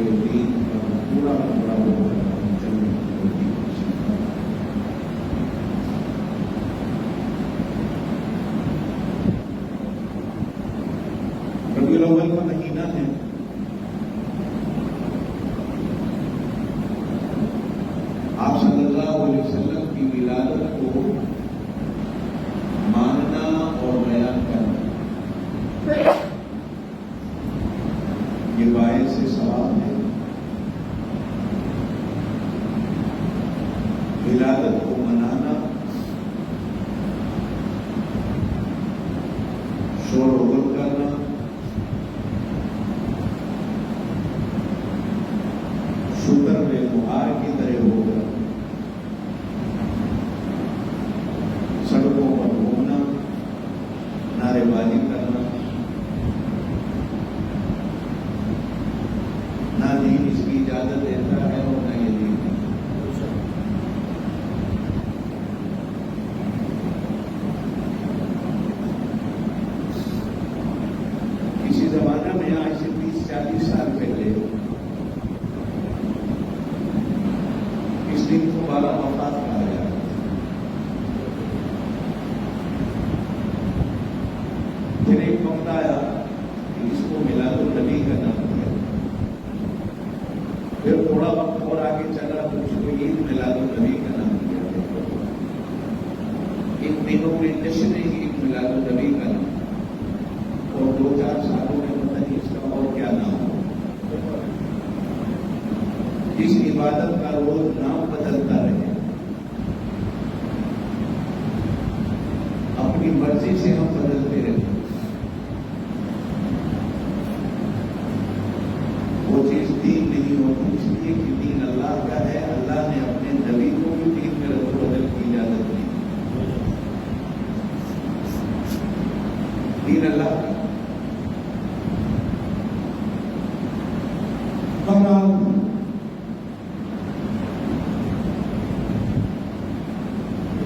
کے دین کا پورا پورا چلنے کی ربیع الاول کا مہینہ ہے. آپ صلی اللہ علیہ وسلم کی ولادت کو ماننا اور بیان کرنا یہ باعث ثواب ہے. ولادت کو منانا شور و غل کرنا شکر میں مہار کی طرح ہوگا. سڑکوں پر گھومنا نعرے بازی کرنا نہ دین اس کی اجازت دیتا ہے اور نہ یہ دین. کسی زمانہ میں آج سے 30-40 سال پہلے اس دن کو بالا وفات کہا گیا. پھر ایک وقت آیا کہ اس کو میلاد النبی کا نام دیا. پھر تھوڑا وقت اور آگے چلا تو اس کو عید میلاد النبی کا نام دیا. ان دنوں میں جشن عید میلاد النبی کا نام اور 2-4 سالوں میں پتہ نہیں اس کا اور کیا نام ہو. اس عبادت کا روز نام بدلتا رہے. اپنی مرضی سے ہم بدلتے رہتے. وہ چیز دین نہیں ہوتی اس لیے کہ دین اللہ کا ہے. اللہ نے اپنے نبی کو بھی دین میں رد و بدل کی اجازت دی. دین اللہ کا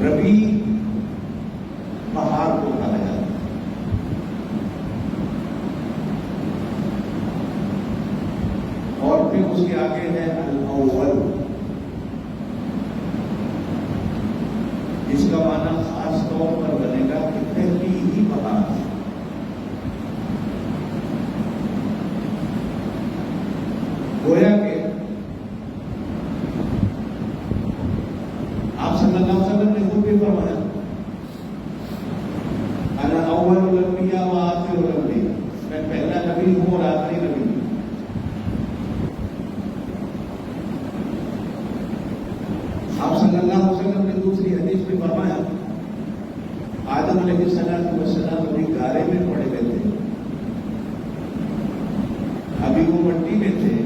ربیع بہار کو کہا جاتا ہے. اور پھر اس کے آگے ہے الاول جس کا معنی خاص طور پر بنے گا کہ پہلی ہی بہار. گویا کہ آپ صلی اللہ علیہ وسلم نے خود بھی فرمایا انا اول الانبیاء و آخر الانبیاء، میں پہلا نبی ہوں اور آخری نبی ہوں. آپ صلی اللہ علیہ وسلم نے دوسری حدیث میں فرمایا آدم علیہ السلام ابھی گارے میں پڑے ہوئے تھے، ابھی وہ مٹی میں تھے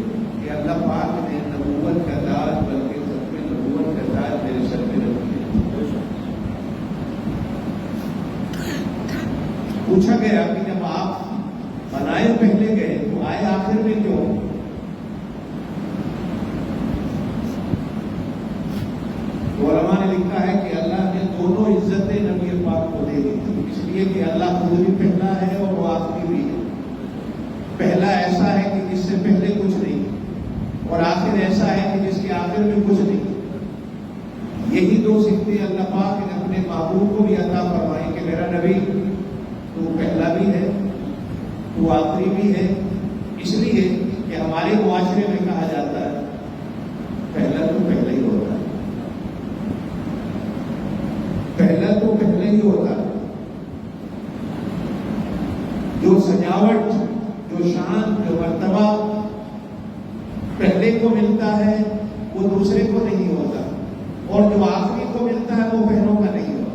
کہ اللہ پاک نے نبوت کا تاج بلکہ سب میں نبوت کا تاج میرے سر میں رکھ دیا. پوچھا گیا کہ جب آپ بنائے پہلے گئے تو آئے آخر میں کیوں؟ علماء نے لکھا ہے کہ اللہ نے دونوں عزتیں نبی پاک کو دے دی تھی اس لیے کہ اللہ خود بھی پہلا ہے اور وہ آخری بھی ہے. پہلا ایسا ہے کہ جس سے پہلے کچھ نہیں اور آخر ایسا ہے کہ جس کے آخر میں کچھ نہیں. یہی دو صفتیں اللہ پاک نے اپنے محبوب کو بھی عطا فرمائی کہ میرا نبی تو پہلا بھی ہے تو آخری بھی ہے. اس لیے کہ ہمارے معاشرے میں کہا جاتا ہے پہلا تو پہلا ہی ہوتا ہے، پہلا تو پہلے ہی ہوتا ہے. جو سجاوٹ، جو شان، جو مرتبہ پہلے کو ملتا ہے وہ دوسرے کو نہیں ہوتا اور جو آخری کو ملتا ہے وہ پہلوں کا نہیں ہوتا.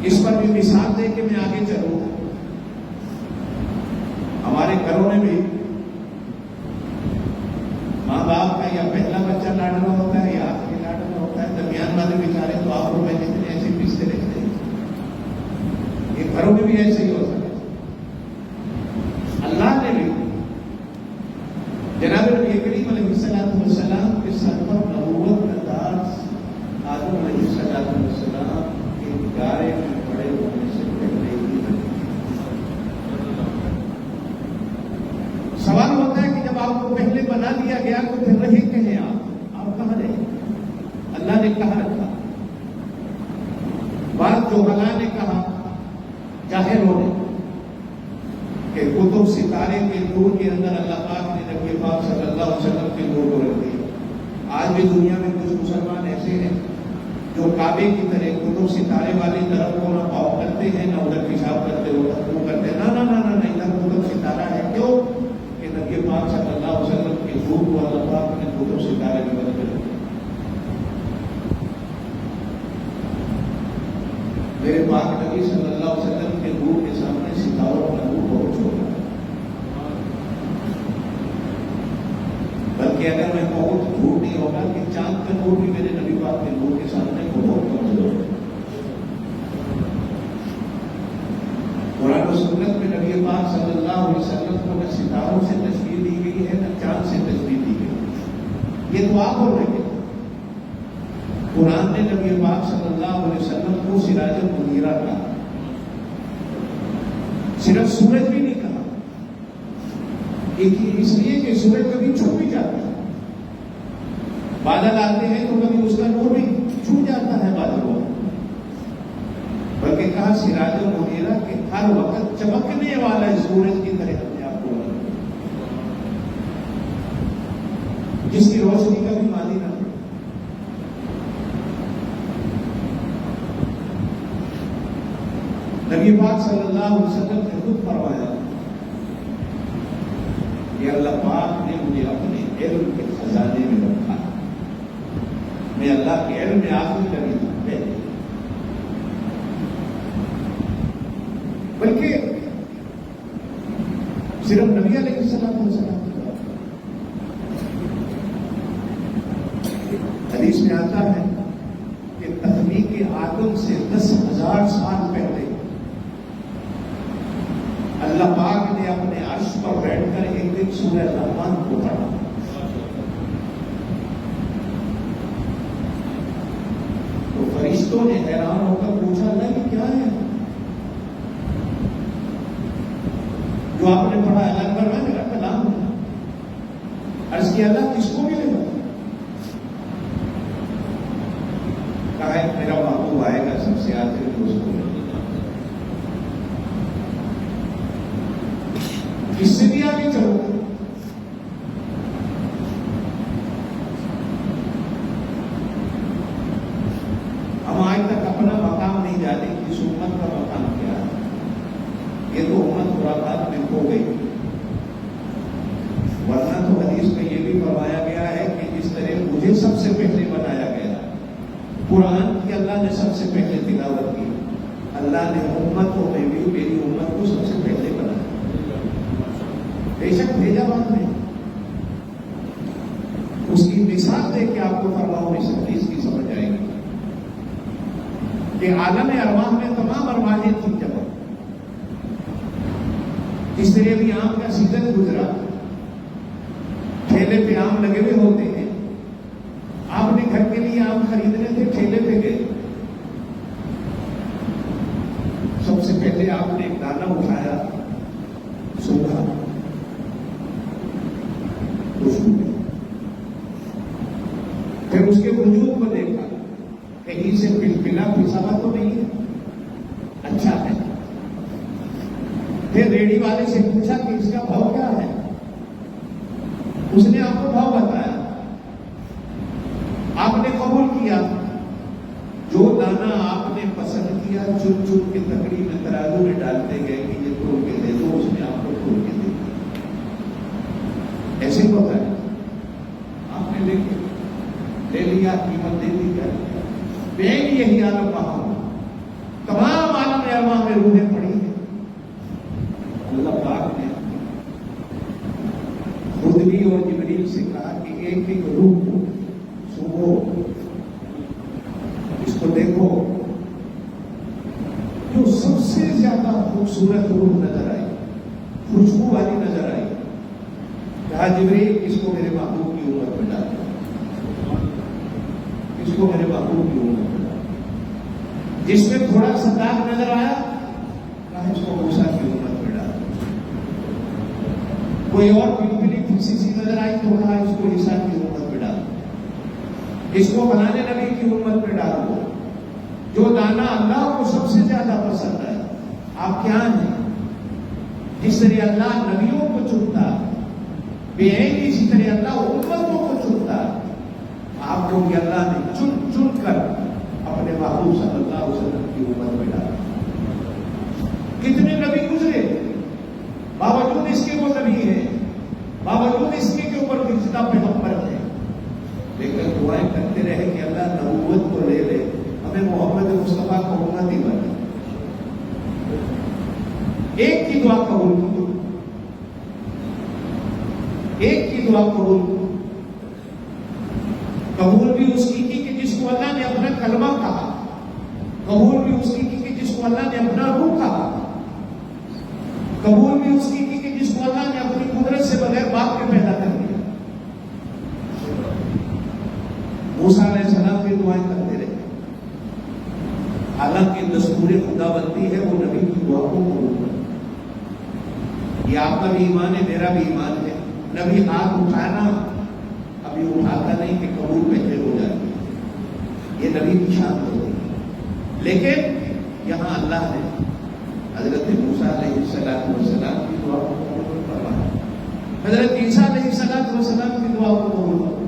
اس پر بھی مثال دے کے میں آگے چلوں. ہمارے گھروں میں بھی ماں باپ کا یا پہلا بچہ لاڈلا ہوتا ہے یا آخری لاڈلا ہوتا ہے. درمیان والے بیچارے تو آپ میں جتنے ایسے پیستے رہتے ہیں. یہ گھروں میں بھی ایسے ہی ہو سکتا ہے. اللہ نے بھی جناب نبی کریم علیہ السلام کے سر پر نبوت کا تاج آدم علیہ السلام کے گارے میں پڑے ہونے سے پہلے ہی سوال ہوتا آپ کو پہلے بنا دیا گیا تو پھر رہے کہیں آپ کہاں رہے؟ اللہ نے کہاں رکھا؟ بات جو اللہ نے کہا ظاہر ہونے کہ کتب ستارے کے نور کے اندر اللہ پاک نے نبی پاک صلی اللہ علیہ وسلم کے نور کو رکھ دیا۔ آج بھی دنیا میں کچھ مسلمان ایسے ہیں جو کعبے کی طرح کتب ستارے والے طرف کو نہ پاؤ کرتے ہیں نہ ادھر پیشاب کرتے ادھر کرتے ہیں، نہ ادھر کتب ستارہ ہے۔ کیوں کہ نبی پاک صلی اللہ علیہ وسلم کے نور کو اللہ پاک نے کتب ستارے کی مدد کر دیا۔ میرے پاک نبی صلی اللہ علیہ وسلم کے نور کے سامنے ستاروں کا نور بہت چھوٹا ہے، بلکہ اگر میں بہت جھوٹ نہیں ہوگا کہ چاند کا نور بھی میرے نبی پاک کے نور کے سامنے بہت کمزور ہے۔ قرآن و سنت میں نبی پاک صلی اللہ علیہ وسلم کو نہ ستاروں سے تشبیہ دی گئی ہے نہ چاند سے تشبیہ دی گئی ہے، یہ تو آپ بول رہے ہیں۔ قرآن نے نبی پاک صلی اللہ علیہ وسلم کو سراج منیرہ کہا، صرف سورج بھی نہیں کہا، اس لیے کہ سورج کبھی چھپ بھی جاتا ہے، بادل آتے ہیں تو کبھی اس کا نور بھی چھپ جاتا ہے بادلوں، بلکہ کہا سراج منیرہ کہ ہر وقت چمکنے والا ہے سورج کی طرح اپنے آپ کو، جس کی روشنی کا بھی مانی نہ ہو۔ نبی پاک صلی اللہ علیہ وسلم نے خود فرمایا کہ اللہ پاک نے مجھے اپنے علم کے خزانے میں رکھا، میں اللہ کے علم میں آخری کبھی تھا، بلکہ صرف نبی علیہ السلام حدیث میں آتا ہے کہ تخلیق آدم سے 10,000 سال پہلے اللہ پاک نے اپنے عرش پر بیٹھ کر ایک دن سورہ رحمان کو پڑھا، تو فرشتوں نے حیران ہو کر پوچھا اللہ یہ کیا ہے جو آپ نے پڑھا؟ اللہ پر میں میرا کلام ہے۔ عرض کیا اللہ کس کو ملے گا؟ کہا ہے میرا محبوب آئے گا سب سے آخر میں اس کو ملے گا، اس سے بھی آگے چلو۔ ہم آج تک اپنا مقام نہیں جانے کہ اس امت کا مقام کیا ہے، یہ تو امت خرافات میں کھو گئی، ورنہ تو حدیث میں یہ بھی فرمایا گیا ہے کہ جس طرح مجھے سب سے پہلے بنایا گیا، قرآن کی اللہ نے سب سے پہلے تلاوت کی، اللہ نے امتوں میں بھی میری امت کو سب سے پہلے بنایا، بے شک بھیجا بات نہیں، اس کی مثال دے کے آپ کو فرماؤں اس حدیث کی سمجھ آئے گی کہ عالم ارواح میں تمام ارواحیں تھیں جب اس طرح بھی آم کا سیزن گزرا، ٹھیلے پہ آم لگے ہوئے ہوتے ہیں، آپ نے گھر کے لیے آم خریدنے تھے، ٹھیلے پہ گئے، سب سے پہلے آپ نے ایک دانہ اٹھایا، سوکھا، پھر اس کے وجود کو دیکھا، کہیں سے پلا پساوا تو نہیں ہے، اچھا ہے، پھر ریڑھی والے سے پوچھا کہ اس کا بھاؤ کیا ہے، اس نے آپ کو بھاؤ بتایا، آپ نے قبول کیا، جو دانہ آپ نے پسند کیا چن چن کے تکڑی میں ترازو میں ڈالتے گئے کہ یہ توڑ کے دے دو، اس نے آپ کو توڑ کے دے دیا، ایسے ہوتا ہے، آپ نے لے لیا، قیمت دے دی، کیا بین یہی عالم وہاں، تمام عالم ارواح میں روحیں پڑی ہیں، اللہ پاک نے خود بھی اور جبریل سے کہا کہ ایک ایک روح کو سنو، اس کو دیکھو، جو سب سے زیادہ خوبصورت روح نظر آئی، خوشبو والی نظر آئی، کہا جبریل اس کو میرے محبوب کی امت میں ڈال، اس کو میرے محبوب کی امت میں ڈال، جس میں تھوڑا سا داغ نظر آیا، کہا اس کو موسیٰ کی امت میں ڈال، کوئی اور پنپلی پھسی سی نظر تو کہا اس کو عیسیٰ کی امت پہ ڈالو, اس کو فلانے نبی کی امت پہ ڈالو. جو دانا اللہ کو سب سے زیادہ پسند ہے. آپ کیا ہیں؟ جس طرح اللہ نبیوں کو چنتا بے عینی, اسی طرح اللہ امتوں کو چنتا. آپ کو کہ اللہ نے چن چن کر اپنے محبوب صلی اللہ علیہ وسلم کی امت میں ڈالا. کتنے نبی گزرے, باوجود اس کے وہ نبی ہیں, باوجود اس کے اوپر فرشتہ پیغمبر ہے, لیکن دعائیں کرتے رہے کہ اللہ نبوت کو لے لے, ہمیں محمد مصطفیٰ کا امتی بنا. ایک کی دعا قبول کی, ایک کی دعا قبول کی. قبول بھی اس کی کہ جس کو اللہ نے اپنا کلمہ کہا, قبول بھی اس کی کہ جس کو اللہ نے اپنا روح کہا, قبول بھی اس کی کہ جس کو اللہ نے اپنی قدرت سے بغیر باپ کے پیدا کر دیا. موسیٰ علیہ السلام کی دعائیں کرتے رہے. حالانکہ دستور خداوندی ہے وہ نبی کی دعا کو قبول کرے. یہ آپ کا بھی ایمان ہے, میرا بھی ایمان ہے. نبی ہاتھ اٹھانا ابھی اٹھاتا نہیں کہ قبول پہلے ہو جاتی ہے, یہ نبی کی شان ہوتی ہے. لیکن یہاں اللہ نے حضرت موسیٰ علیہ السلام کی دعا کو قبول فرمایا, حضرت عیسیٰ علیہ السلام کی دعا کو قبول فرمایا.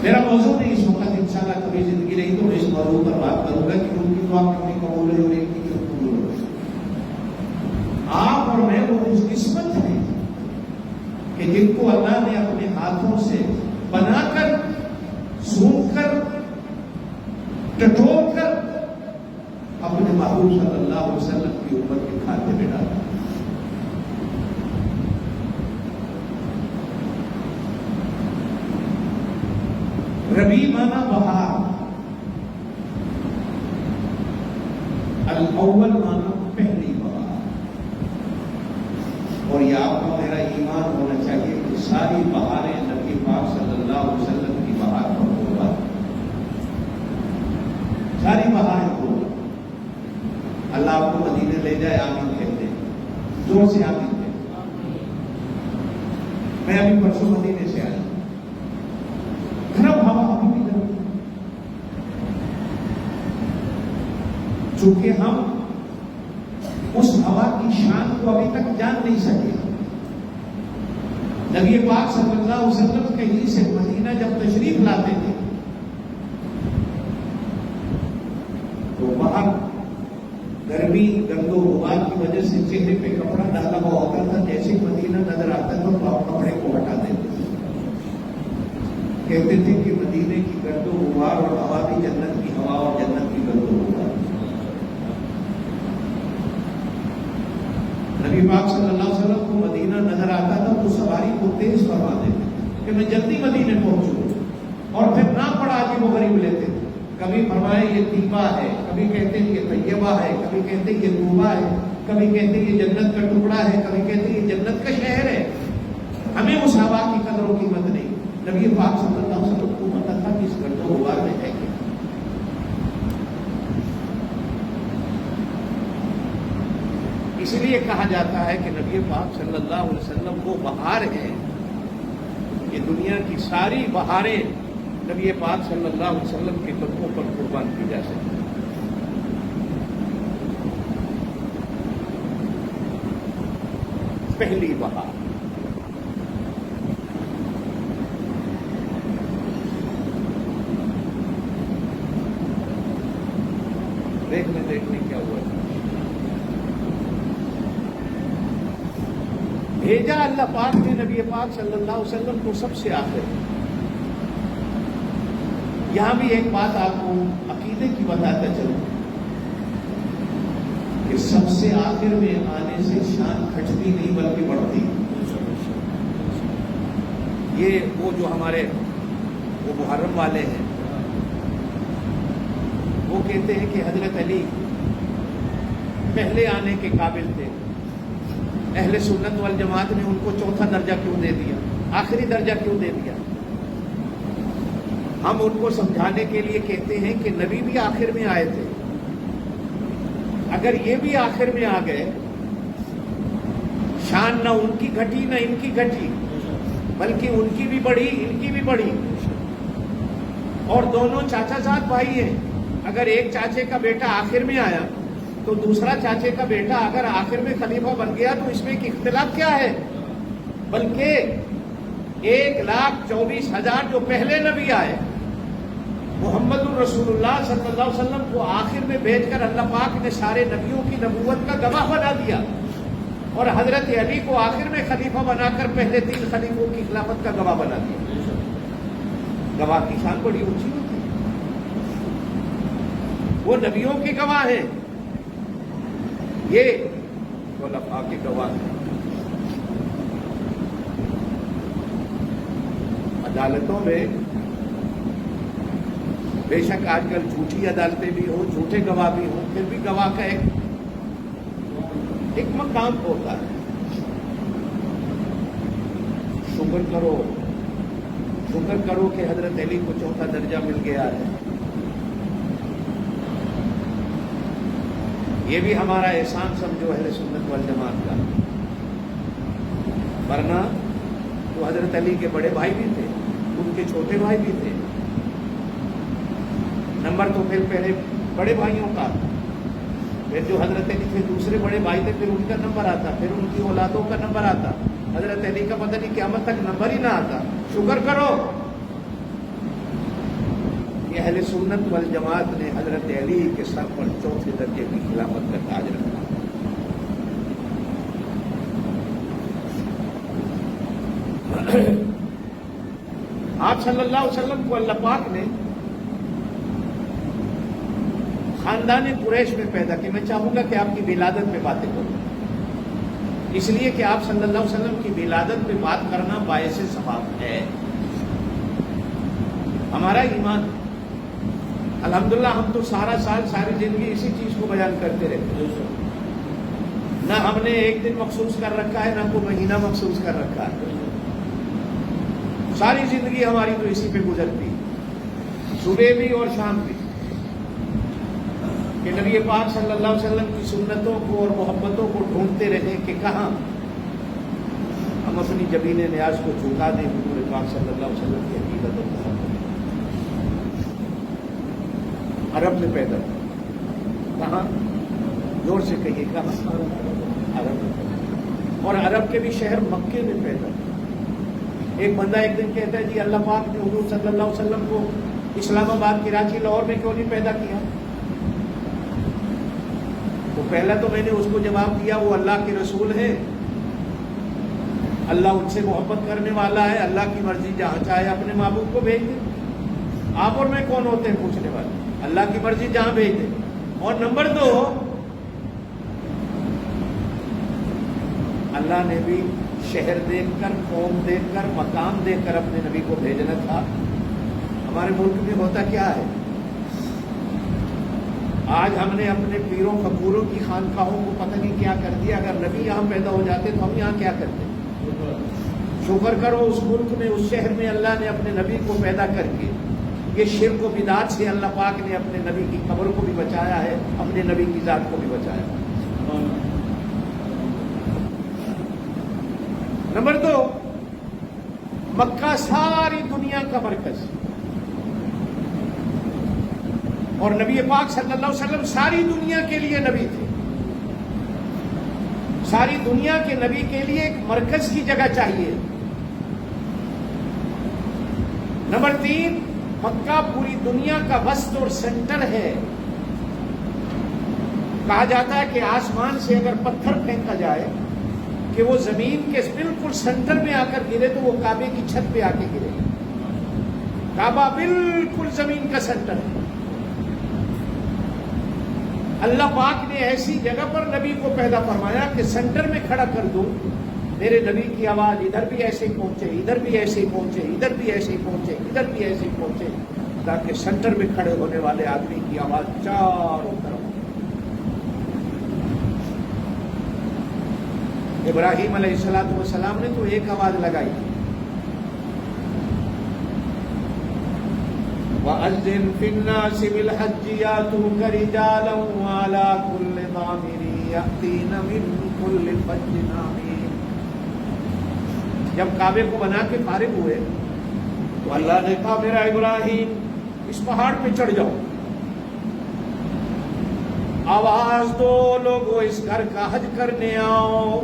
میرا موضوع نہیں اس وقت, انشاءاللہ کبھی زندگی رہی تو میں اس موضوع پر بات کروں گا کہ ان کی دعا کیوں نہیں قبول ہے اور ایک کی کیوں قبول ہو. آپ اور میں وہ خوش قسمت ہیں کہ جن کو اللہ نے اپنے ہاتھوں سے بنا کر, سونپ کر, ٹٹول کر اپنے محبوب صلی اللہ علیہ وسلم کی امت کے کھاتے میں ڈالا. ربی مانا بہار, الاول مانا پہلی بہار. اور یہ آپ کا میرا ایمان ہونا چاہیے کہ ساری بہاریں نبی پاک صلی اللہ علیہ وسلم کی بہار پر قربان. ساری بہاریں قربان. اللہ آپ کو مدینے لے جائے, آمین کہتے ہیں, زور سے آمین کہتے ہیں. میں ابھی پرسوں مدینے سے آیا, گرم ہوا ابھی بھی گرم, چونکہ ہم اس ہوا کی شان کو ابھی تک جان نہیں سکے. نبی پاک صلی اللہ علیہ وسلم کہیں سے مدینہ جب تشریف لاتے تھے تو باہر گرمی, گرد و غبار کی وجہ سے چہرے پہ کپڑا ڈالا ہوا ہوتا تھا. جیسے مدینہ نظر آتا تھا تو آپ کپڑے کو ہٹا دیتے تھے. کہتے تھے کہ مدینے کی گرد و غبار اور ہوا بھی جنت کی ہوا اور جنت کی گرد و غبار. نبی پاک صلی اللہ علیہ وسلم کو مدینہ نظر آتا تھا تو سواری کو تیز فرما دیتے کہ میں جلدی مدینے پہنچوں, اور پھر نہ پڑا کہ وہ غریب لیتے تھے. کبھی فرمائے یہ طیبہ ہے, کبھی کہتے ہیں یہ طیبہ ہے, کبھی کہتے ہیں یہ طوبہ ہے, کبھی کہتے ہیں یہ جنت کا ٹکڑا ہے, کبھی کہتے ہیں یہ جنت کا شہر ہے. ہمیں اس ہوا کی قدر و قیمت نہیں. نبی پاک صلی اللہ علیہ وسلم کو پتہ تھا کہ اس گرد و غبار میں ہے کیا. اس لیے کہا جاتا ہے کہ نبی پاک صلی اللہ علیہ وسلم وہ بہار ہیں کہ دنیا کی ساری بہاریں نبی پاک صلی اللہ علیہ وسلم کے قدموں پر قربان کی جا سکتی. پہلی بہار دیکھنے کیا ہوا. بھیجا اللہ پاک نے نبی پاک صلی اللہ علیہ وسلم کو سب سے آخر. یہاں بھی ایک بات آپ کو عقیدے کی بتاتا چلوں کہ سب سے آخر میں آنے سے شان گھٹتی نہیں بلکہ بڑھتی. یہ وہ جو ہمارے وہ محرم والے ہیں وہ کہتے ہیں کہ حضرت علی پہلے آنے کے قابل تھے. اہل سنت والجماعت نے ان کو چوتھا درجہ کیوں دے دیا, آخری درجہ کیوں دے دیا؟ ہم ان کو سمجھانے کے لیے کہتے ہیں کہ نبی بھی آخر میں آئے تھے. اگر یہ بھی آخر میں آ گئے, شان نہ ان کی گھٹی نہ ان کی گھٹی، بلکہ ان کی بھی بڑھی ان کی بھی بڑھی، اور دونوں چاچا زاد بھائی ہیں۔ اگر ایک چاچے کا بیٹا آخر میں آیا تو دوسرا چاچے کا بیٹا اگر آخر میں خلیفہ بن گیا تو اس میں ایک اختلاف کیا ہے؟ بلکہ 1,24,000 جو پہلے نبی آئے، محمد الرسول اللہ صلی اللہ علیہ وسلم کو آخر میں بھیج کر اللہ پاک نے سارے نبیوں کی نبوت کا گواہ بنا دیا، اور حضرت علی کو آخر میں خلیفہ بنا کر پہلے 3 خلیفوں کی خلافت کا گواہ بنا دیا۔ گواہ کی شان بڑی اونچی ہوتی ہے، وہ نبیوں کے گواہ ہیں، یہ خلفاء کے گواہ ہیں۔ عدالتوں میں بے شک آج کل جھوٹی عدالتیں بھی ہوں، جھوٹے گواہ بھی ہوں، پھر بھی گواہ کا ایک مقام ہوتا ہے۔ شکر کرو کہ حضرت علی کو 4تھا درجہ مل گیا ہے، یہ بھی ہمارا احسان سمجھو اہل سنت والجماعت کا، ورنہ تو حضرت علی کے بڑے بھائی بھی تھے، ان کے چھوٹے بھائی بھی تھے، نمبر تو پھر پہلے بڑے بھائیوں کا، پھر جو حضرت علی کے دوسرے بڑے بھائی تھے پھر ان کا نمبر آتا، پھر ان کی اولادوں کا نمبر آتا، حضرت علی کا پتہ نہیں قیامت تک نمبر ہی نہ آتا۔ شکر کرو کہ اہل سنت والجماعت نے حضرت علی کے سر پر 4تھے درجے کی خلافت کا تاج رکھا۔ آپ صلی اللہ علیہ وسلم کو اللہ پاک نے خاندان قریش میں پیدا کیا۔ میں چاہوں گا کہ آپ کی ولادت پہ باتیں کروں، اس لیے کہ آپ صلی اللہ علیہ وسلم کی ولادت پہ بات کرنا باعث ثواب ہے۔ ہمارا ایمان، الحمدللہ ہم تو سارا سال ساری زندگی اسی چیز کو بیان کرتے رہتے ہیں، نہ ہم نے ایک دن مخصوص کر رکھا ہے، نہ کوئی مہینہ مخصوص کر رکھا ہے، ساری زندگی ہماری تو اسی پہ گزرتی، صبح بھی اور شام بھی، کہ نبی پاک صلی اللہ علیہ وسلم کی سنتوں کو اور محبتوں کو ڈھونڈتے رہیں کہ کہاں ہم اپنی جبین نیاز کو جھکا دیں حضور پاک صلی اللہ علیہ وسلم کی حقیقت اور محبت۔ عرب میں پیدا، کہاں؟ زور سے کہیے کہاں؟ عرب میں، اور عرب کے بھی شہر مکے میں پیدا۔ ایک بندہ ایک دن کہتا ہے جی اللہ پاک نے حضور صلی اللہ علیہ وسلم کو اسلام آباد، کراچی، لاہور میں کیوں نہیں پیدا کیا؟ تو پہلا تو میں نے اس کو جواب دیا وہ اللہ کے رسول ہیں، اللہ ان سے محبت کرنے والا ہے، اللہ کی مرضی جہاں چاہے اپنے محبوب کو بھیج دے۔ آپ اور میں کون ہوتے ہیں پوچھنے والے؟ اللہ کی مرضی جہاں بھیج دے۔ اور نمبر 2، اللہ نے بھی شہر دیکھ کر، قوم دیکھ کر، مقام دیکھ کر اپنے نبی کو بھیجنا تھا۔ ہمارے ملک میں ہوتا کیا ہے، آج ہم نے اپنے پیروں فقوروں کی خانقاہوں کو پتہ نہیں کیا کر دیا۔ اگر نبی یہاں پیدا ہو جاتے تو ہم یہاں کیا کرتے؟ شکر کرو اس ملک میں، اس شہر میں اللہ نے اپنے نبی کو پیدا کر کے یہ شرک و بدعت سے اللہ پاک نے اپنے نبی کی قبر کو بھی بچایا ہے، اپنے نبی کی ذات کو بھی بچایا ہے۔ نمبر 2، مکہ ساری دنیا کا مرکز، اور نبی پاک صلی اللہ علیہ وسلم ساری دنیا کے لیے نبی تھے۔ ساری دنیا کے نبی کے لیے ایک مرکز کی جگہ چاہیے۔ نمبر 3، مکہ پوری دنیا کا وسط اور سینٹر ہے۔ کہا جاتا ہے کہ آسمان سے اگر پتھر پھینکا جائے کہ وہ زمین کے بالکل سینٹر میں آ کر گرے تو وہ کعبے کی چھت پہ آ کے گرے۔ کعبہ بالکل زمین کا سینٹر ہے۔ اللہ پاک نے ایسی جگہ پر نبی کو پیدا فرمایا کہ سینٹر میں کھڑا کر دو، میرے نبی کی آواز ادھر بھی ایسے ہی پہنچے، ادھر بھی ایسے ہی پہنچے، ادھر بھی ایسے ہی پہنچے، ادھر بھی ایسے ہی پہنچے، تاکہ سینٹر میں کھڑے ہونے والے آدمی کی آواز چاروں طرف۔ ابراہیم علیہ السلام نے تو ایک آواز لگائی تھی، وَأَذِّن فِي النَّاسِ بِالْحَجِّ يَأْتُوكَ رِجَالًا وَعَلَىٰ كُلِّ ضَامِرٍ يَأْتِينَ مِن كُلِّ فَجٍّ عَمِيقٍ۔ جب کعبے کو بنا کے فارغ ہوئے تو اللہ نے کہا میرا ابراہیم اس پہاڑ پہ چڑھ جاؤ، آواز دو لوگوں اس گھر کا حج کرنے آؤ۔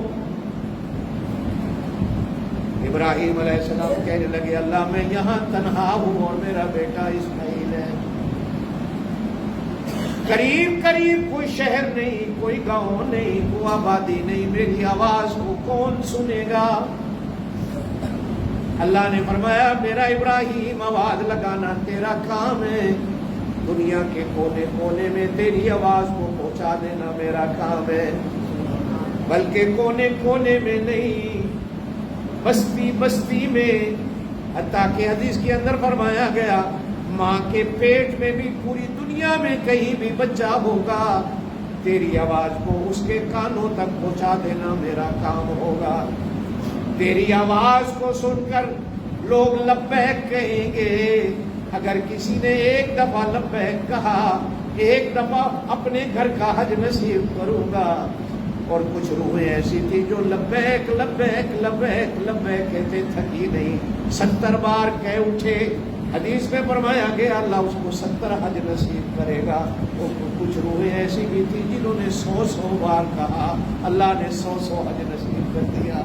ابراہیم علیہ السلام کہنے لگے اللہ میں یہاں تنہا ہوں اور میرا بیٹا اسماعیل ہے، قریب قریب کوئی شہر نہیں، کوئی گاؤں نہیں، کوئی آبادی نہیں، میری آواز کو کون سنے گا؟ اللہ نے فرمایا میرا ابراہیم آواز لگانا تیرا کام ہے، دنیا کے کونے کونے میں تیری آواز کو پہنچا دینا میرا کام ہے، بلکہ کونے کونے میں نہیں، بستی بستی میں، حتیٰ کہ حدیث کے اندر فرمایا گیا ماں کے پیٹ میں بھی پوری دنیا میں کہیں بھی بچہ ہوگا تیری آواز کو اس کے کانوں تک پہنچا دینا میرا کام ہوگا۔ تیری آواز کو سن کر لوگ لبیک کہیں گے، اگر کسی نے ایک دفعہ لبیک کہا، ایک دفعہ اپنے گھر کا حج نصیب کروں گا۔ اور کچھ روحیں ایسی تھی جو لبیک لبیک لبیک لبیک کہتے تھکی نہیں، 70 بار کہہ اٹھے، حدیث میں فرمایا گیا اللہ اس کو 70 حج نصیب کرے گا۔ اور کچھ روحیں ایسی بھی تھی جنہوں نے 100 بار کہا، اللہ نے 100 حج نصیب کر دیا۔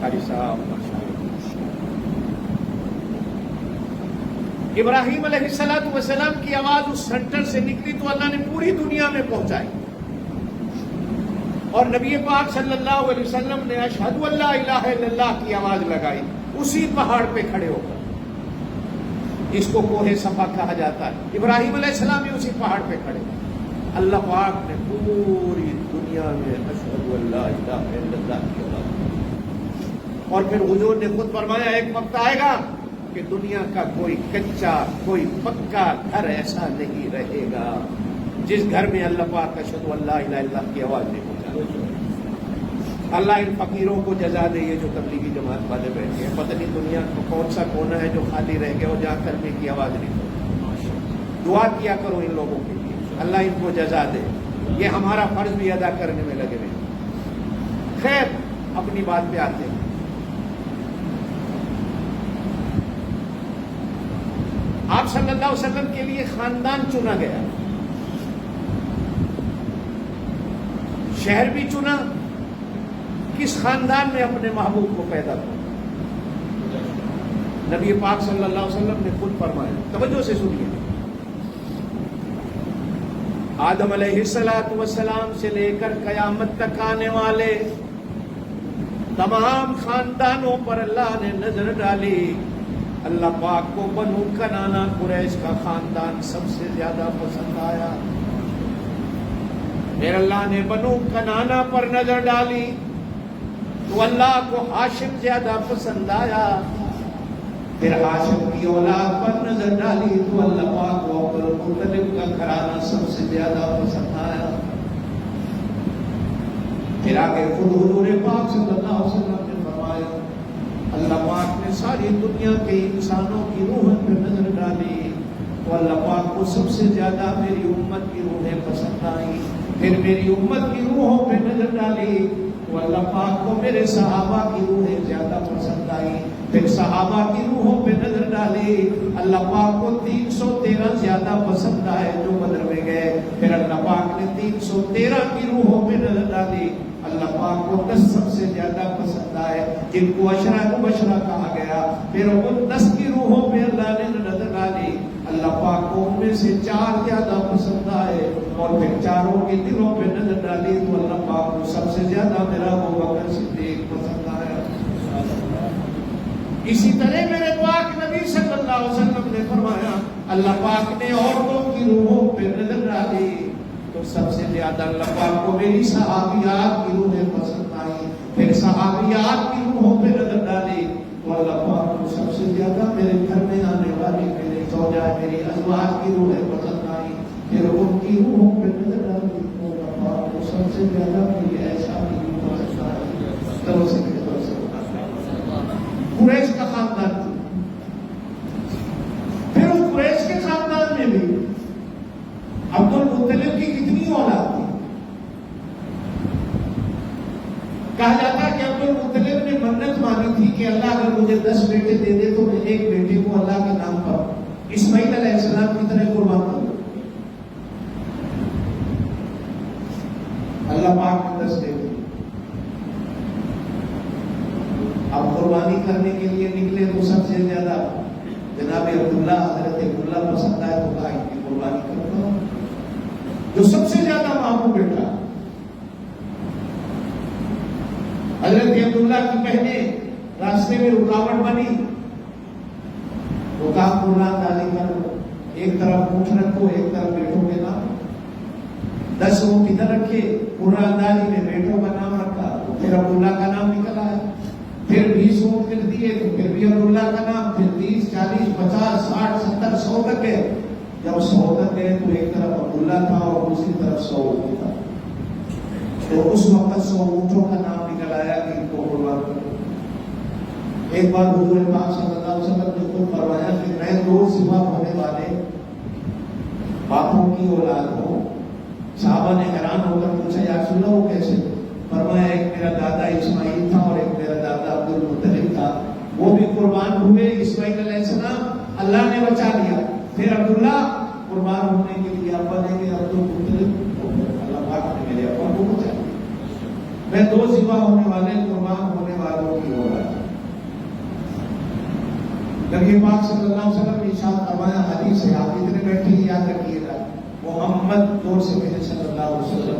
قاری صاحب ابراہیم علیہ السلام کی آواز اس سینٹر سے نکلی تو اللہ نے پوری دنیا میں پہنچائی، اور نبی پاک صلی اللہ علیہ وسلم نے اشہد ان لا الہ الا اللہ کی آواز لگائی اسی پہاڑ پہ کھڑے ہو کر، اس کو کوہ صفا کہا جاتا ہے۔ ابراہیم علیہ السلام بھی اسی پہاڑ پہ کھڑے، اللہ پاک نے پوری دنیا میں اشہد ان لا الہ الا اللہ کی آواز، اور پھر حضور نے خود فرمایا ایک وقت آئے گا کہ دنیا کا کوئی کچا کوئی پکا گھر ایسا نہیں رہے گا جس گھر میں اللہ پاک اشہد ان لا الہ الا اللہ کی آواز نہیں پہنچا۔ اللہ ان فقیروں کو جزا دے، یہ جو تبلیغی جماعت والے بیٹھے ہیں، پتہ نہیں دنیا کو کون سا کونا ہے جو خالی رہ گیا اور جہاں کرنے کی آواز نہیں پہنچی۔ دعا کیا کرو ان لوگوں کے لیے، اللہ ان کو جزا دے، یہ ہمارا فرض بھی ادا کرنے میں لگے ہوئے۔ خیر اپنی بات پہ آتے ہیں۔ آپ صلی اللہ علیہ وسلم کے لیے خاندان چنا گیا، شہر بھی چنا، کس خاندان میں اپنے محبوب کو پیدا کیا؟ نبی پاک صلی اللہ علیہ وسلم نے خود فرمایا، توجہ سے سنیے، آدم علیہ السلام سے لے کر قیامت تک آنے والے تمام خاندانوں پر اللہ نے نظر ڈالی، اللہ پاک کو بنو کنانا قریش کا خاندان سب سے زیادہ پسند آیا، پھر اللہ نے بنو کنانا پر نظر ڈالی تو اللہ کو ہاشم زیادہ پسند آیا، پھر ہاشم کی اولاد پر نظر ڈالی تو اللہ پاک کو عبد المطلب کا گھرانہ سب سے زیادہ پسند آیا، پھر آگے خود حضور پاک صلی اللہ علیہ وسلم نے فرمایا اللہ پاک نے ساری دنیا کے انسانوں کی روح پر نظر ڈالی تو اللہ پاک کو سب سے زیادہ میری امت کی روحیں پسند آئی، پھر میری امت کی روحوں پہ نظر ڈالی تو اللہ پاک کو میرے صحابہ کی روحیں زیادہ پسند آئی، پھر صحابہ کی روحوں پہ نظر ڈالی، اللہ پاک کو 313 زیادہ پسند آئے جو بدر میں گئے، پھر اللہ پاک نے 313 کی روحوں پہ نظر ڈالی، اللہ پاک کو 10 سب سے زیادہ پسند آئے جن کو عشرہ مبشرہ کہا گیا، پھر ان 10 کی روحوں پہ اللہ نے نظر ڈالی، اللہ پاک کو ان میں سے 4 زیادہ پسند آئے، اور پھر چاروں کے دلوں پہ نظر ڈالی تو اللہ پاک کو سب سے زیادہ میرا ابوبکر صدیق پسند آیا۔ اسی طرح میرے پاک نبی صلی اللہ علیہ وسلم نے فرمایا اللہ پاک نے عورتوں کی روحوں پہ نظر ڈالی تو سب سے زیادہ اللہ پاک کو میری صحابیات کی روحیں پسند آئی، پھر صحابیات کی روحوں پہ نظر ڈالی تو اللہ پاک کو سب سے زیادہ میرے گھر میں آنے والی میری زوجہ میری ازواج کی روحیں پسند آئی، پھر ان کی روحوں پہ نظر ڈالی تو اللہ پاک کو سب سے زیادہ میری عائشہ کی روح پسند آئی۔ طرح سے قریش کا خاندان تھا، پھر اس قریش کے خاندان میں بھی عبد المطلب کی کتنی اولاد تھی؟ کہا جاتا ہے کہ عبد المطلب نے منت مانی تھی کہ اللہ اگر مجھے 10 بیٹے دے دے تو میں ایک بیٹے کو اللہ کے نام پر اسماعیل علیہ السلام کی طرح قربان کروں. اللہ پاک نے 10 دے دی. اب قربانی کرنے کے لیے نکلے تو سب سے زیادہ جناب عبداللہ حضرت عبداللہ پسند آئے تو کہا ان کی قربانی کرتا ہوں. جو سب سے زیادہ محبوب بیٹا حضرت عبداللہ کی بہنیں راستے میں رکاوٹ بنی تو کہا قربان داری کرو, ایک طرف اونٹ رکھو ایک طرف بیٹوں کے نام. 10 اونٹ ادھر رکھے, قربان داری میں بیٹوں کا نام رکھا, پھر عبداللہ کا نام نکل آیا. پھر 20 اونٹ کر دیے تو پھر بھی عبداللہ کا نام, پھر 30 40 50 60 70 100 تک گئے. جب 100 تک گئے تو ایک طرف عبداللہ تھا اور دوسری طرف 100 اونٹ تھا. تو اس وقت 100 اونٹوں کا نام نکل آیا کہ ان کو قربان کرو. ایک بار حضور پاک صلی اللہ علیہ وسلم نے خود فرمایا کہ میں 2 ذبح ہونے والے باپوں کی اولاد ہوں. صحابہ نے حیران ہو کر پوچھا یا رسول اللہ وہ کیسے؟ فرمایا ایک میرا دادا اسماعیل تھا اور ایک میرا دادا عبد المطلب تھا, وہ بھی قربان ہوئے. اسماعیل علیہ السلام اللہ نے بچا لیا, پھر عبداللہ قربان ہونے کے لیے ابا نے کہ عبد المطلب اللہ پاک نے میرے ابا کو بچا لیا. میں 2 ذبح ہونے والے قربان ہونے والوں کی اولاد. نبی پاک صلی اللہ علیہ وسلم نے ارشاد فرمایا حدیث ہے, آپ اتنے بیٹھے یاد رکھیے گا, محمد دور سے پہلے صلی اللہ علیہ وسلم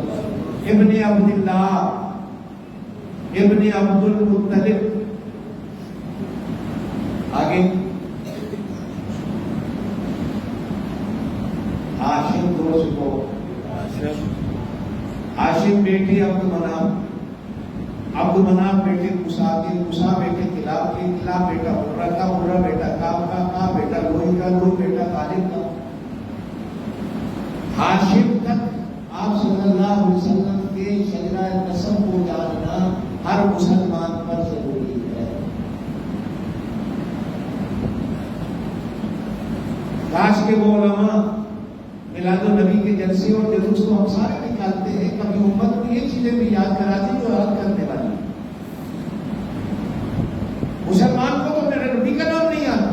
ابن عبداللہ ابن عبد المطلب. آگے ہاشم دور سے کو ہاشم بیٹے عبد مناف, عبد مناف بیٹے قصا کے, قصا بیٹے کلاب کے, کلاب بیٹا مرہ کا, مرہ بیٹا کا بیٹا لوہی کا, لوہ بیٹا غالب کا. ہاشم تک آپ صلی اللہ علیہ وسلم کے شجرہ قسم کو جاننا ہر مسلمان پر ضروری ہے. کاش کے وہ علماء میلاد النبی کے جلسے اور جلوس تو ہم سارے نکالتے ہیں, کبھی امت کو یہ چیزیں بھی یاد کراتی جو یاد کرنے والی. مسلمان کو تو میرے نبی کا نام نہیں آتا.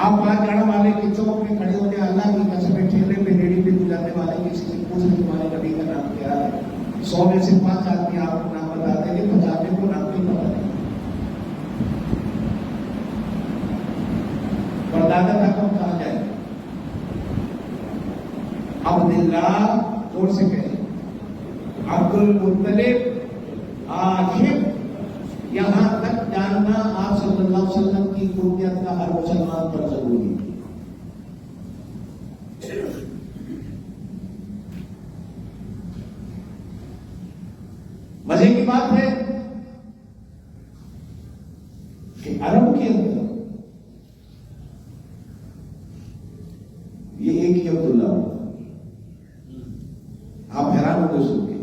آپ وہاں جڑ والے کے چوک میں کھڑے ہوتے, اللہ کی قسم ٹھیلے پہ ریڑھی پہ گزارنے والے کسی سے پوچھ رہے تمہارے نبی کا نام کیا ہے, 100 میں سے 5 آدمی آپ کو نام بتاتے ہیں, 50 کو نام نہیں پتا ہے. اور دادا تک ہم کہاں جائیں؟ عبداللہ زور سے کہیں, عبد المطلب, ہاشم, یہاں تک جاننا آپ صلی اللہ علیہ وسلم کی قربیت کا ہر مسلمان پر ضروری ہے. مزے کی بات ہے کہ عرب کے اندر یہ ایک ہی عبداللہ ہوگا. آپ حیران ہو گئے سن کے,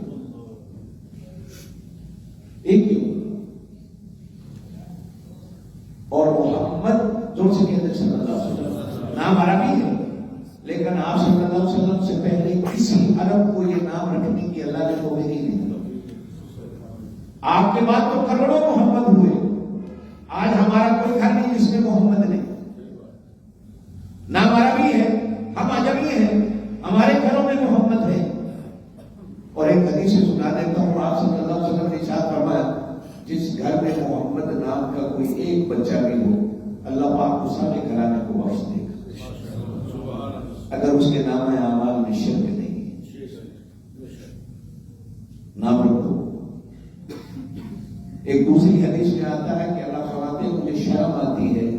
ایک ہی اور محمد جو سے کہتے صلی اللہ علیہ وسلم نام عربی ہے, لیکن آپ صلی اللہ علیہ وسلم سے پہلے کسی عرب کو یہ نام رکھنے کی اللہ نے توفیق نہیں دی. آپ کے بعد تو کروڑوں محمد ہوئے, آج ہمارا کوئی گھر نہیں جس میں محمد نہیں. نام عربی ہے, ہم عجمی ہیں, ہمارے گھروں میں محمد ہے. اور ایک حدیث سے سنا دیتا ہوں, آپ صلی اللہ علیہ وسلم نے ارشاد فرمایا جس گھر میں محمد نام کا کوئی ایک بچہ بھی ہو, اللہ پاک اس سارے گھرانے کو بخش دے گا, اگر اس کے نام اعمال میں شرک نہیں ہے. نام رکھو. ایک دوسری حدیث میں آتا ہے کہ اللہ فرماتے ہیں مجھے شرم آتی ہے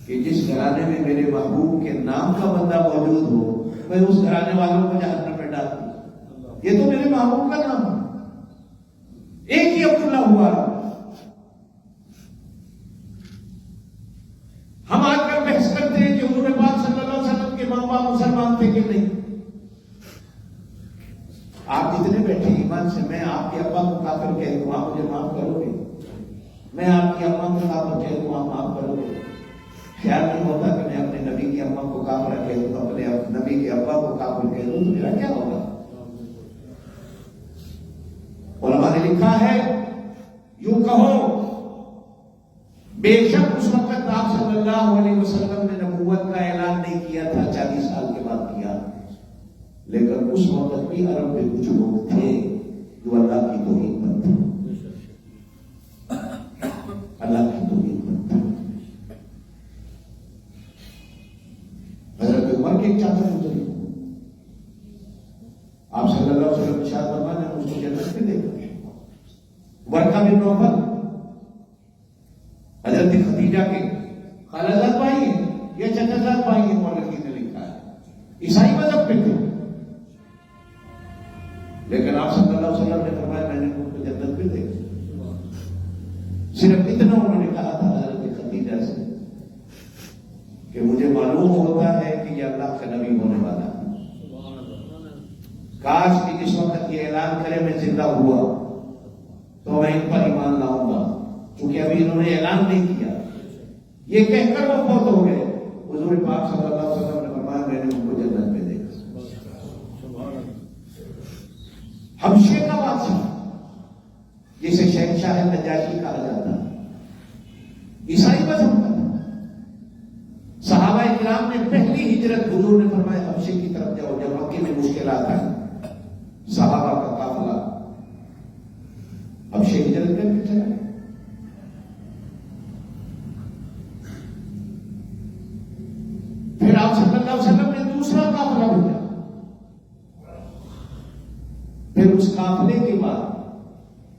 کہ جس گھرانے میں میرے محبوب کے نام کا بندہ موجود ہو, میں اس گھرانے والوں کو جہنم میں ڈال دوں. یہ تو میرے محبوب کا نام ہے, ایک ہی عبداللہ ہوا. ہم آج کل بحث کرتے ہیں کہ حضور پاک صلی اللہ علیہ وسلم کے ماں باپ مسلمان تھے کہ نہیں. آپ جتنے بیٹھے ایمان سے, میں آپ کے ابا کو کافر کہہ دوں آپ مجھے معاف کرو گے, میں آپ کی اماں کو کافر کہہ دوں آپ معاف کرو گے. خیال نہیں ہوتا کہ میں اپنے نبی کی اماں کو کافر کہہ دوں, اپنے نبی کے ابا کو کافر کہہ دوں لکھا ہے یوں کہو بے شک اس وقت آپ صلی اللہ علیہ وسلم نے نبوت کا اعلان نہیں کیا تھا، 40 سال کے بعد کیا، لیکن اس وقت بھی عرب میں کچھ لوگ تھے جو اللہ کی توحید پر تھے، اللہ کی توحید پر تھے۔ حضرت عمر کے ایک چاچا گزرے، آپ صلی اللہ علیہ وسلم ارشاد فرمایا نے اس کو جنت میں دیکھا۔ ورقہ بن نوفل حضرت خدیجہ کے خالازاد بھائی ہیں یا چچازاد بھائی ہیں، مولوی نے لکھا ہے، عیسائی مذہب پہ تھے، لیکن آپ صلی اللہ علیہ وسلم نے فرمایا میں نے ان کو جنت پہ دیکھا۔ صرف اتنا انہوں نے کہا تھا حضرت خدیجہ سے کہ مجھے معلوم ہوتا ہے کہ یہ اللہ کا نبی ہونے والا ہے، کاش کہ جس وقت یہ اعلان کرے میں زندہ ہوا تو میں ان پر ایمان لاؤں گا، چونکہ ابھی انہوں نے اعلان نہیں کیا۔ یہ کہہ کر وہ فوت ہو گئے، حضور پاک صلی اللہ علیہ وسلم نے فرمایا میں نے ان کو جنت میں دیکھا۔ حبشے کا بادشاہ جسے شہنشاہ نجاشی کہا جاتا ہے، عیسائی مذہب کا تھا۔ صحابہ کرام نے پہلی ہجرت حضور نے فرمایا حبشے کی طرف جاؤ، جب مکے میں مشکلات آئیں، صحابہ کا قافلہ حبشے ہجرت کر کے چلا گیا۔ پھر آپ صلی اللہ علیہ وسلم نے دوسرا قافلہ بھیجا، پھر اس قافلے کے بعد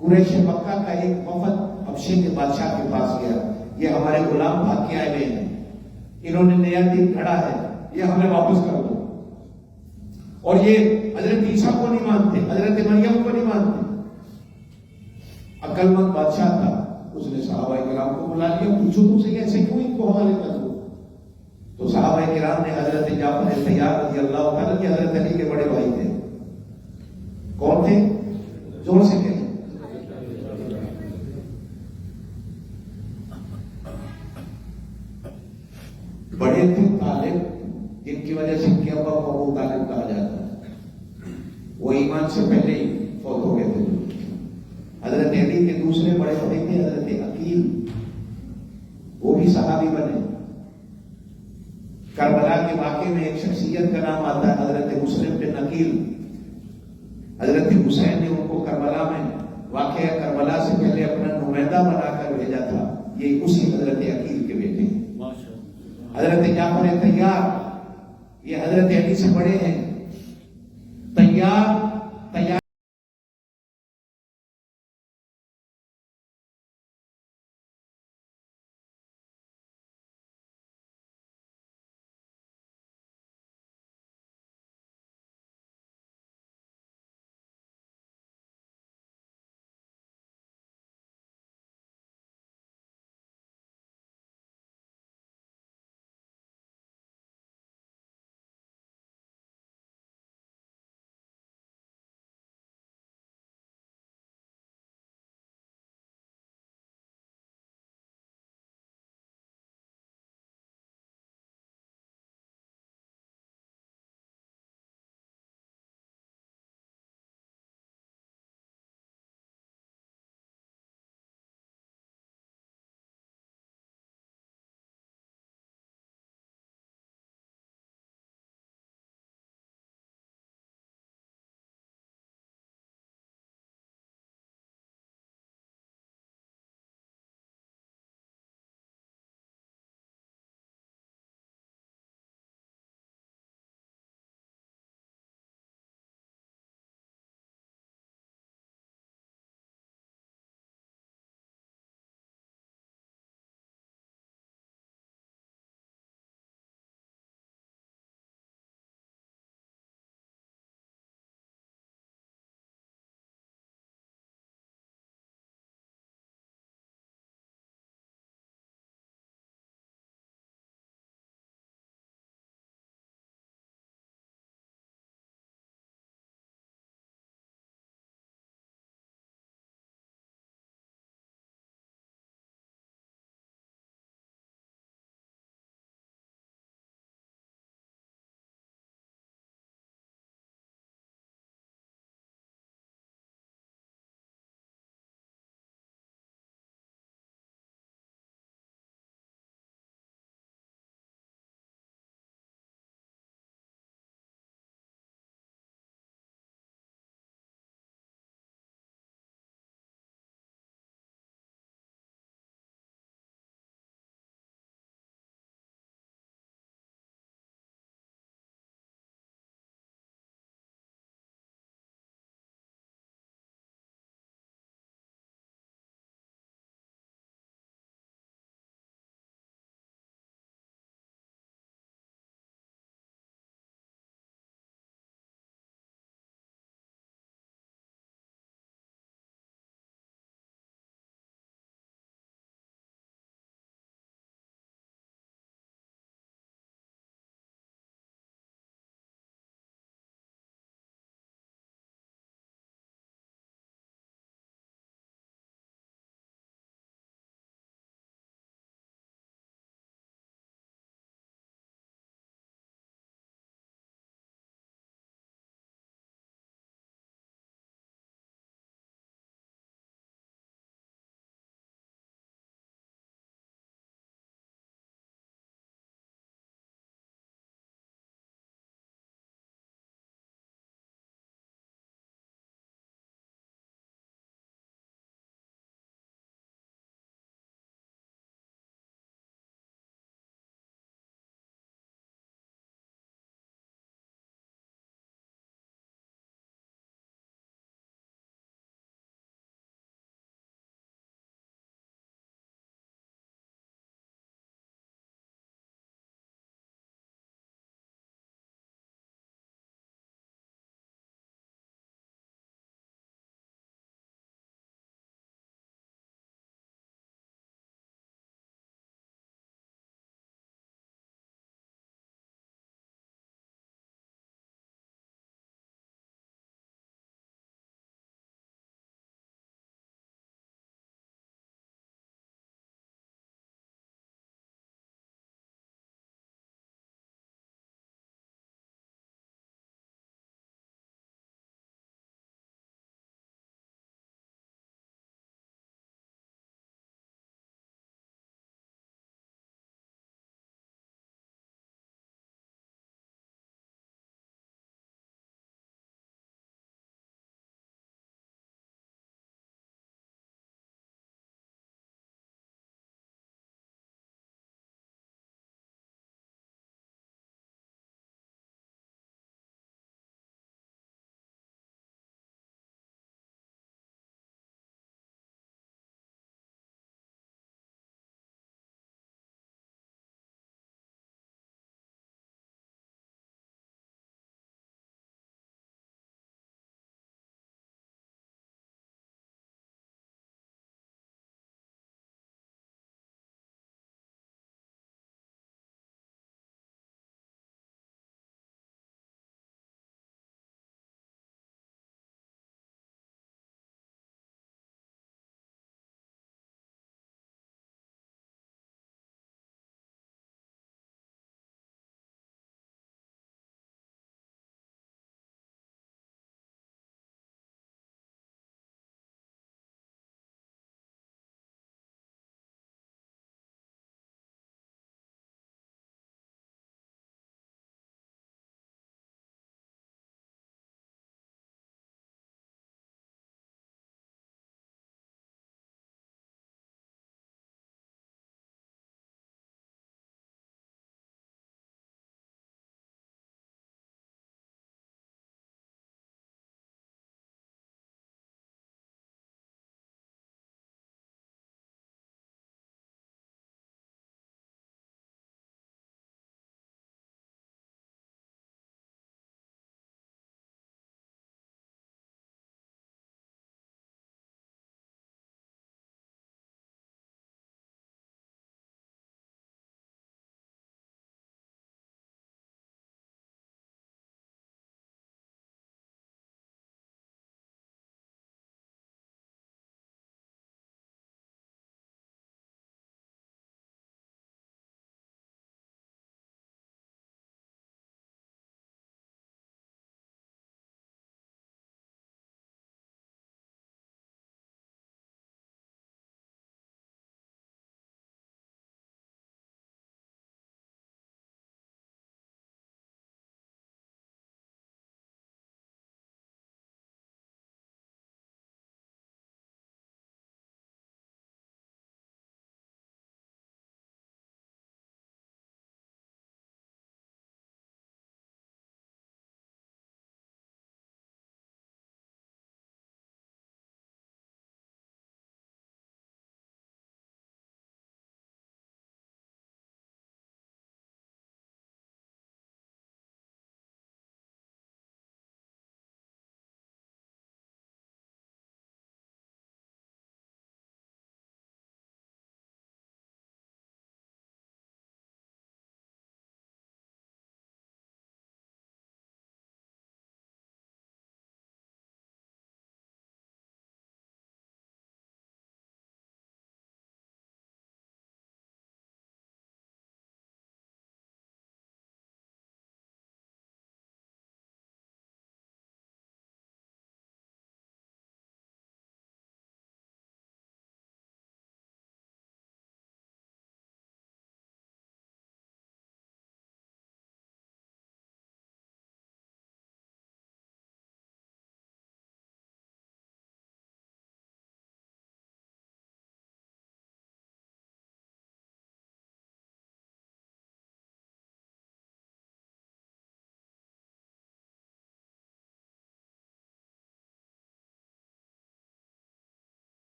قریش مکہ کا ایک وفد حبشے کے بادشاہ کے پاس گیا، یہ ہمارے غلام بھاگ کے آئے ہوئے ہیں، انہوں نے نیا دین گھڑا ہے، یہ ہمیں واپس کر دو، اور یہ حضرت عیسیٰ کو نہیں مانتے، حضرت مریم کو نہیں مانتے۔ عقل مند بادشاہ تھا، اس نے صحابہ کرام کو بلا لیا، پوچھو تم سے ایسے کیوں ان کو حوالے کر دو؟ تو صحابہ کرام نے حضرت جعفر طیار رضی اللہ تعالیٰ کے حضرت علی کے بڑے بھائی تھے، کون تھے؟ زور سے کہیں۔ بڑے تھے طالب، جن کی وجہ سے ان کے ابا کو ابو طالب کہا جاتا ہے، وہ ایمان سے پہلے ہی فوت ہو گئے تھے۔ حضرت علی کے دوسرے بڑے بھائی تھے حضرت عقیل، وہ بھی صحابی بنے۔ کربلا کے واقعے میں ایک شخصیت کا نام آتا ہے حضرت مسلم بن عقیل۔ حضرت حسین نے ان کو کربلا میں واقعہ کربلا سے پہلے اپنا نمائندہ بنا کر بھیجا تھا، یہ اسی حضرت عقیل کے بیٹے ہیں۔ حضرت جعفر طیار یہ حضرت علی سے بڑے ہیں۔ طیار